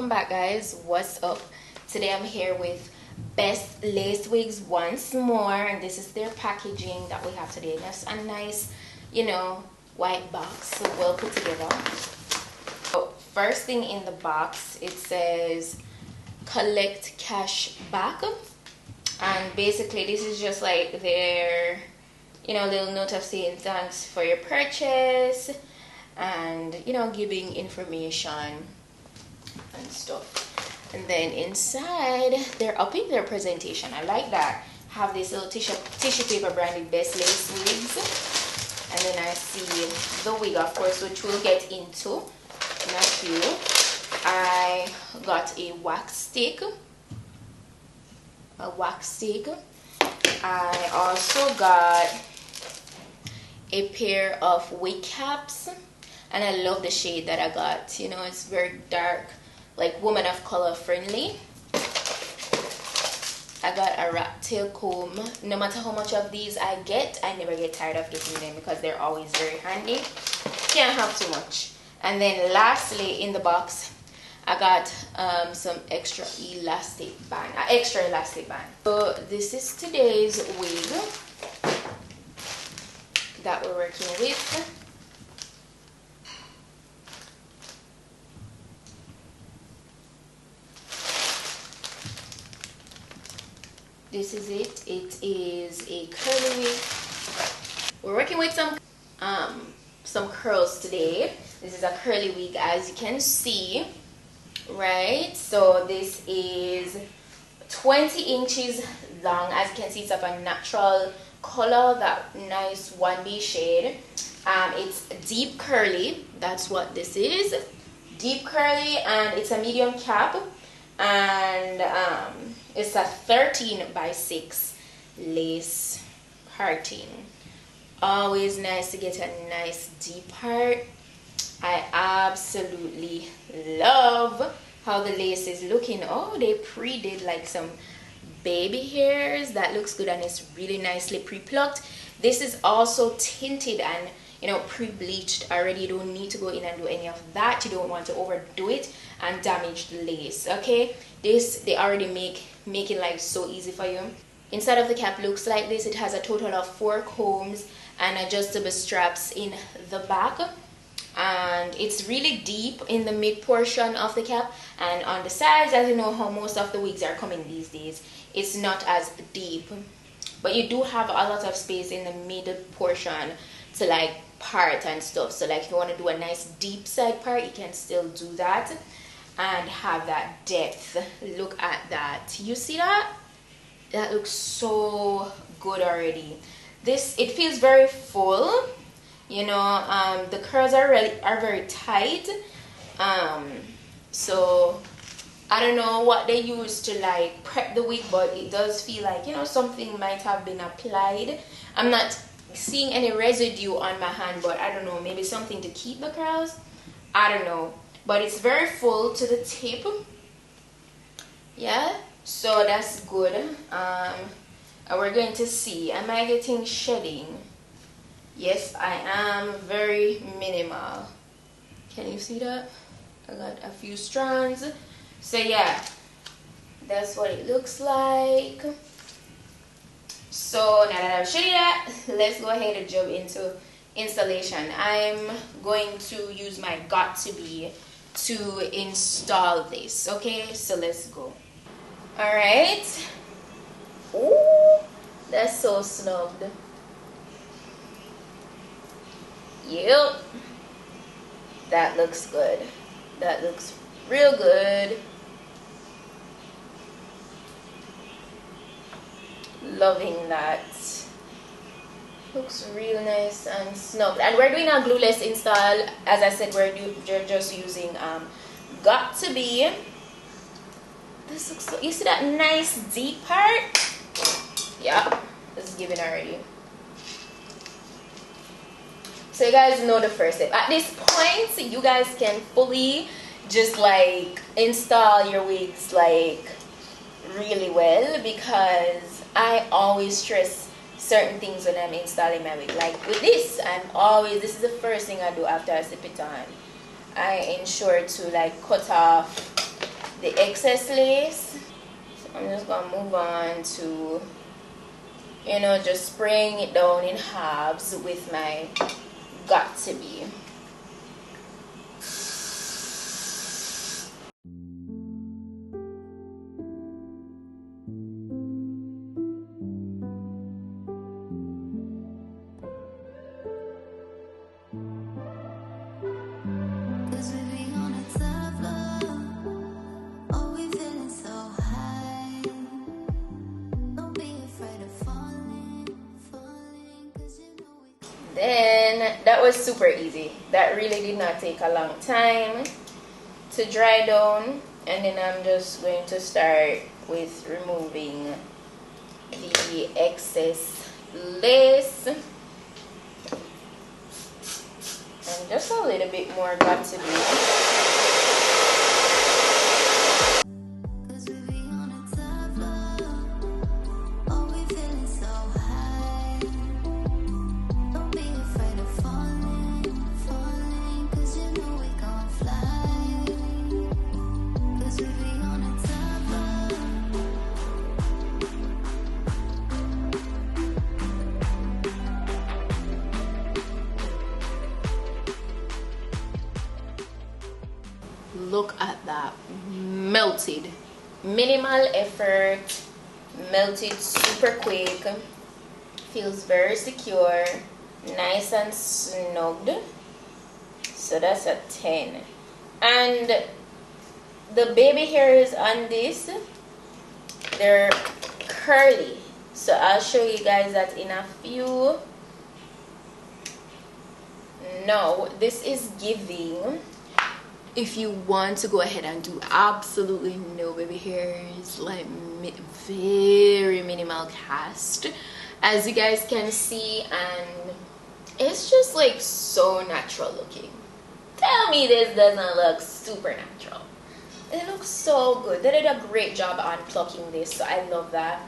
Welcome back, guys. What's up? Today I'm here with Bestlacewigs once more, and this is their packaging that we have today. That's a nice, white box, well put together. So first thing in the box, it says collect cash back, and basically this is just like their little note of saying thanks for your purchase and giving information and stuff. And then inside they're upping their presentation. I like that. Have this little tissue paper branded Bestlacewigs, and then I see the wig, of course, which we'll get into in a few. I got a wax stick. I also got a pair of wig caps, and I love the shade that I got. It's very dark, like woman of color friendly. I got a rat tail comb. No matter how much of these I get, I never get tired of getting them because they're always very handy. Can't have too much. And then lastly in the box, I got some extra elastic band. So this is today's wig that we're working with. This is it. It is a curly wig. We're working with some curls today. This is a curly wig, as you can see, right? So this is 20 inches long. As you can see, it's of a natural color, that nice 1B shade. It's deep curly. That's what this is. Deep curly, and it's a medium cap, and it's a 13x6 lace parting. Always nice to get a nice deep part. I absolutely love how the lace is looking. Oh, they pre-did like some baby hairs. That looks good, and it's really nicely pre-plucked. This is also tinted and pre-bleached already. You don't need to go in and do any of that. You don't want to overdo it and damage the lace. Okay, this they already make it like so easy for you. Inside of the cap looks like this. It has a total of 4 combs and adjustable straps in the back, and it's really deep in the mid portion of the cap, and on the sides, as you know how most of the wigs are coming these days, it's not as deep, but you do have a lot of space in the mid portion to like part and stuff. So like if you want to do a nice deep side part, you can still do that and have that depth. Look at that. You see that? That looks so good already. It feels very full. The curls are very tight. So I don't know what they use to like prep the wig, but it does feel like something might have been applied. I'm not seeing any residue on my hand, but I don't know, maybe something to keep the curls. I don't know, but it's very full to the tip. Yeah, so that's good. And we're going to see, am I getting shedding? Yes, I am. Very minimal. Can you see that? I got a few strands. So yeah, that's what it looks like. So now that I've shown you that, let's go ahead and jump into installation. I'm going to use my Got To Be to install this. Okay, so let's go. Alright. Ooh, that's so snugged. Yep, that looks good. That looks real good. Loving that. Looks real nice and snug. And we're doing a glueless install. As I said, we're just using Got To Be. This looks so, you see that nice deep part? Yeah, this is giving already. So you guys know the first step. At this point, you guys can fully just like install your wigs like really well, because I always stress certain things when I'm installing my wig. Like with this, this is the first thing I do after I slip it on. I ensure to like cut off the excess lace. So I'm just gonna move on to, you know, just spraying it down in halves with my Got To Be. Then that was super easy. That really did not take a long time to dry down. And then I'm just going to start with removing the excess lace. And just a little bit more Got To Be. Look at that, melted, minimal effort, melted super quick, feels very secure, nice and snugged. So that's a 10. And the baby hairs on this, they're curly, so I'll show you guys that in a few. Now this is giving, if you want to go ahead and do absolutely no baby hairs, like very minimal cast, as you guys can see, and it's just like so natural looking. Tell me this doesn't look super natural. It looks so good. They did a great job on plucking this, so I love that.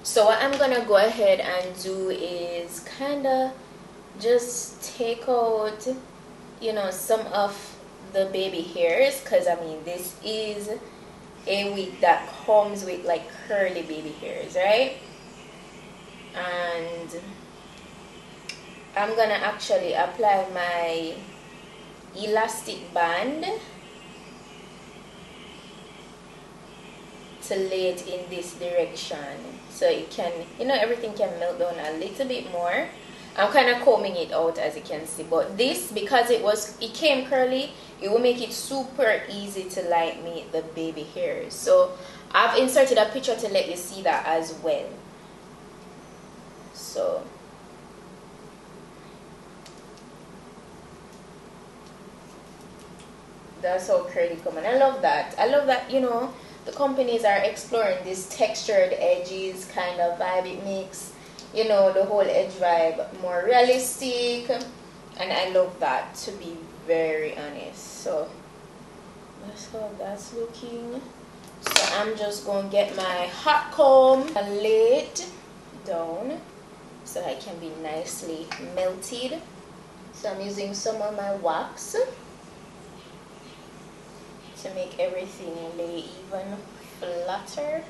So what I'm gonna go ahead and do is kind of just take out, you know, some of the baby hairs, because I mean this is a wig that comes with like curly baby hairs, right? And I'm gonna actually apply my elastic band to lay it in this direction, so it can, you know, everything can melt down a little bit more. I'm kind of combing it out, as you can see, but this, because it came curly, it will make it super easy to light me the baby hairs. So I've inserted a picture to let you see that as well. So that's how curly come, and I love that. I love that, you know, the companies are exploring this textured edges kind of vibe. It makes, you know, the whole edge vibe more realistic, and I love that, to be very honest. So that's how that's looking. So I'm just going to get my hot comb and lay it down so I can be nicely melted. So I'm using some of my wax to make everything lay even flatter.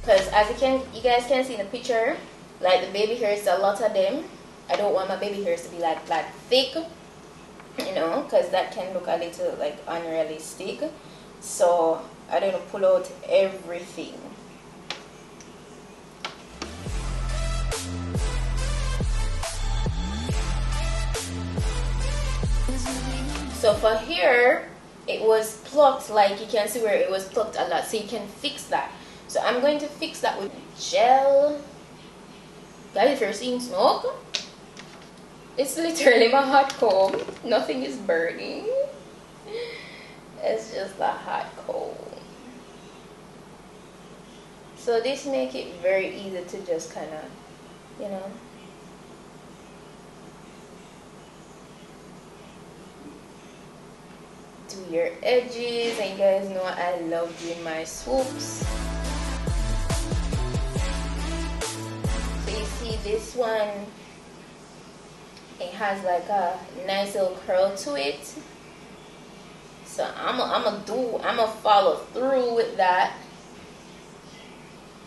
Because as you guys can see in the picture, like the baby hairs, a lot of them, I don't want my baby hairs to be like thick, you know, because that can look a little like unrealistic. So I don't pull out everything. So for here, it was plucked, like you can see where it was plucked a lot, so you can fix that. So I'm going to fix that with gel. Guys, if you're seeing smoke, it's literally my hot comb. Nothing is burning. It's just a hot comb. So this makes it very easy to just kind of, you know, do your edges, and you guys know I love doing my swoops. So you see this one, it has like a nice little curl to it. So I'm gonna follow through with that.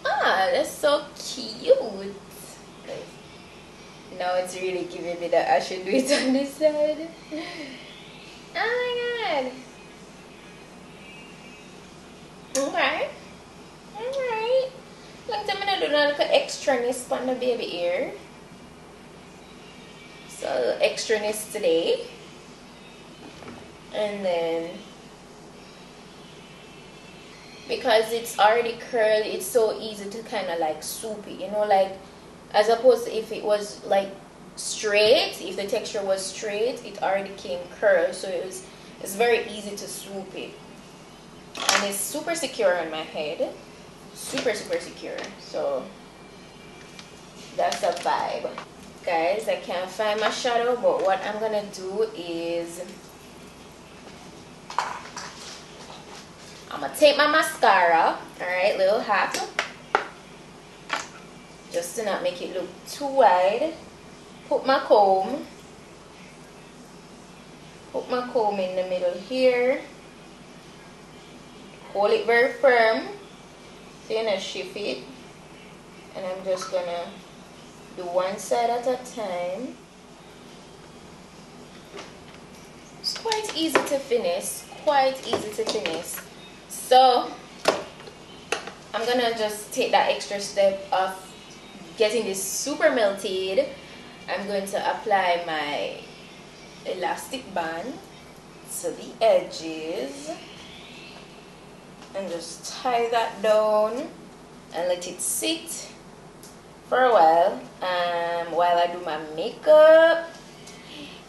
Ah, that's so cute. Now it's really giving me that I should do it on this side. Oh my god. Okay. Alright. Like I'm gonna do a little extraness on the baby ear. So a little extraness today. And then because it's already curly, it's so easy to kind of like swoop it, you know, like as opposed to if it was like straight, if the texture was straight, it already came curled, so it's very easy to swoop it, and it's super secure on my head, super secure. So that's a vibe, guys. I can't find my shadow, but what I'm gonna do is I'm gonna take my mascara, alright, little hat, just to not make it look too wide. Put my comb in the middle here. Hold it very firm, so you're not shift it. And I'm just gonna do one side at a time. It's quite easy to finish, So I'm gonna just take that extra step of getting this super melted. I'm going to apply my elastic band to the edges and just tie that down and let it sit for a while I do my makeup,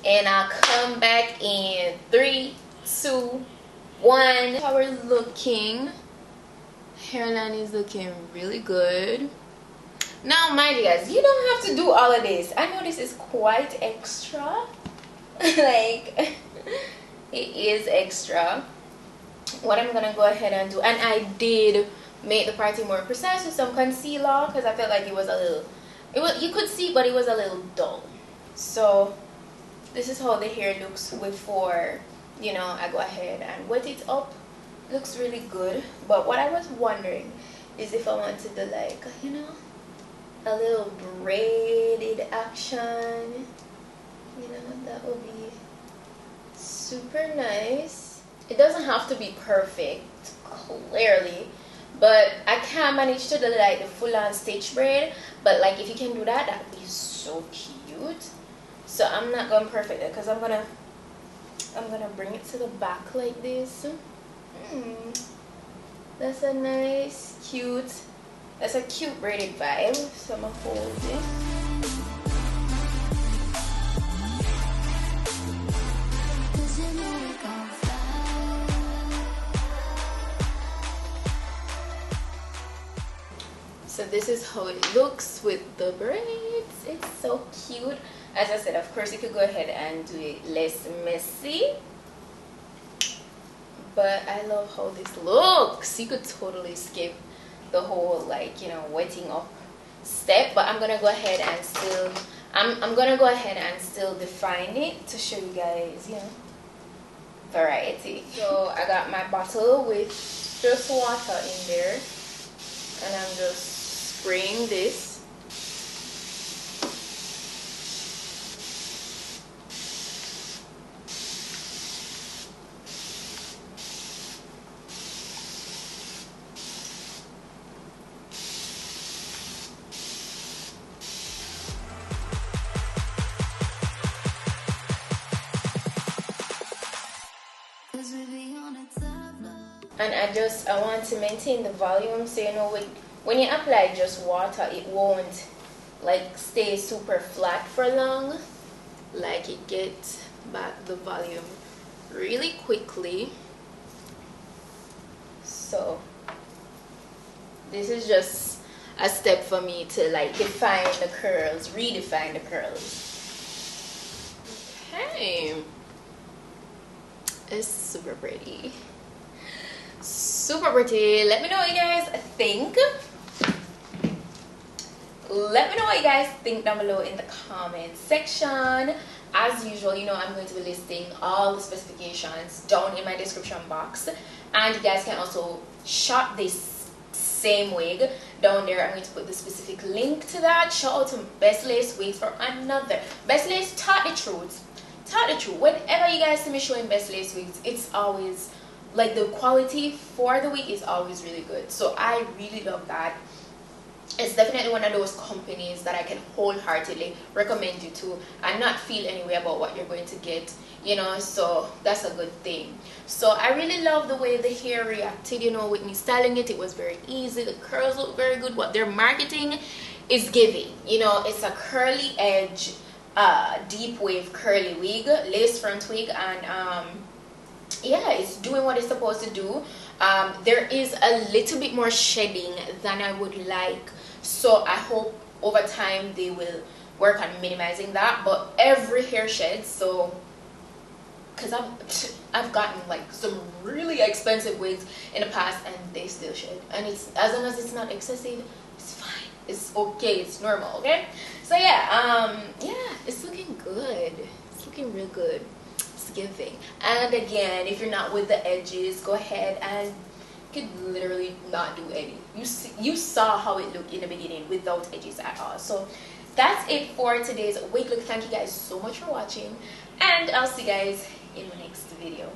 and I'll come back in 3, 2, 1. How we're looking. Hairline is looking really good. Now mind you guys, you don't have to do all of this. I know this is quite extra. Like it is extra. What I'm gonna go ahead and do, and I did make the parting more precise with some concealer because I felt like it was a little, you could see, but it was a little dull. So this is how the hair looks before, you know, I go ahead and wet it up. Looks really good. But what I was wondering is if I wanted to, like, you know, a little braided action, you know, that would be super nice. It doesn't have to be perfect, clearly, but I can't manage to do like the full-on stitch braid. But like if you can do that, that would be so cute. So I'm not going perfect because I'm gonna bring it to the back like this. That's a nice, cute. That's a cute braided vibe. So I'm gonna hold it. So this is how it looks with the braids. It's so cute. As I said, of course you could go ahead and do it less messy, but I love how this looks. You could totally skip the whole, like, you know, wetting up step, but I'm gonna go ahead and still I'm gonna go ahead and still define it to show you guys, you know, variety. So I got my bottle with just water in there, and I'm just spraying this. And I want to maintain the volume, so you know, when you apply just water, it won't like stay super flat for long. Like, it gets back the volume really quickly. So this is just a step for me to like define the curls, redefine the curls. Okay. It's super pretty. Super pretty. Let me know what you guys think. Let me know what you guys think down below in the comment section. As usual, you know, I'm going to be listing all the specifications down in my description box, and you guys can also shop this same wig down there. I'm going to put the specific link to that. Shout out to Bestlacewigs for another. Bestlace taught the truth. Whenever you guys see me showing Bestlacewigs, it's always like the quality for the wig is always really good. So I really love that. It's definitely one of those companies that I can wholeheartedly recommend you to and not feel any way about what you're going to get, you know, so that's a good thing. So I really love the way the hair reacted, you know, with me styling it. It was very easy. The curls look very good. What their marketing is giving, you know, it's a curly edge, deep wave curly wig, lace front wig, and yeah, it's doing what it's supposed to do. There is a little bit more shedding than I would like, so I hope over time they will work on minimizing that. But every hair sheds, so because I've gotten like some really expensive wigs in the past and they still shed, and it's, as long as it's not excessive, it's fine, it's okay, it's normal. Okay, so yeah, yeah, it's looking good. It's looking real good. Giving. And again, if you're not with the edges, go ahead and you could literally not do any. You saw how it looked in the beginning without edges at all. So that's it for today's wig look. Thank you guys so much for watching, and I'll see you guys in the next video.